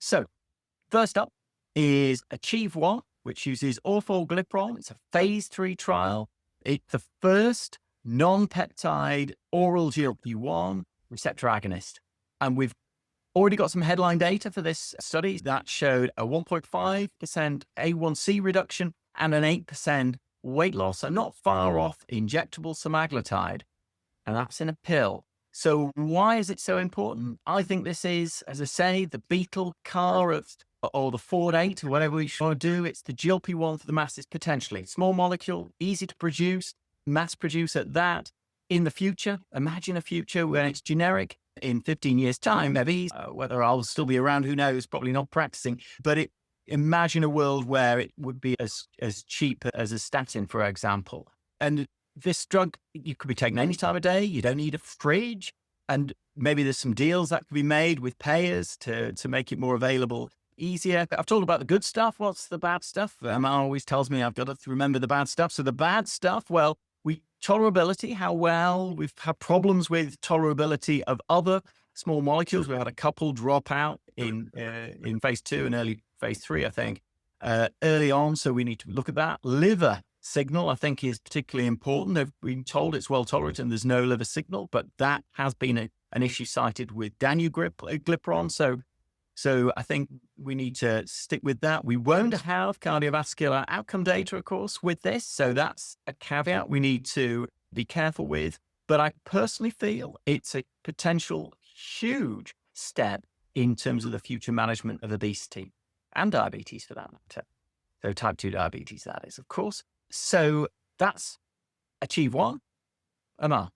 So first up is ACHIEVE-1, which uses Orforglipron. It's a phase 3 trial. It's the first non-peptide oral GLP-1 receptor agonist. And we've already got some headline data for this study that showed a 1.5% A1C reduction and an 8% weight loss. So not far off injectable semaglutide. And that's in a pill. So why is it so important? I think this is, as I say, the Beetle car of, or the Ford 8 or whatever we should do. It's the GLP-1 for the masses potentially. Small molecule, easy to produce, mass produce at that. In the future, imagine a future where it's generic in 15 years time, maybe, whether I'll still be around, who knows, probably not practicing, but imagine a world where it would be as cheap as a statin, for example. And this drug, you could be taking any time of day. You don't need a fridge. And maybe there's some deals that could be made with payers to make it more available easier. I've talked about the good stuff. What's the bad stuff? Amar always tells me I've got to remember the bad stuff. So the bad stuff, well, tolerability, how well we've had problems with tolerability of other small molecules. We had a couple drop out in phase 2 and early phase 3, I think, early on. So we need to look at that. Liver signal, I think, is particularly important. They've been told it's well tolerated and there's no liver signal, but that has been an issue cited with danuglipron. So I think we need to stick with that. We won't have cardiovascular outcome data, of course, with this. So that's a caveat we need to be careful with. But I personally feel it's a potential huge step in terms of the future management of obesity and diabetes for that matter. So type 2 diabetes, that is, of course. So that's ACHIEVE-1. Amar.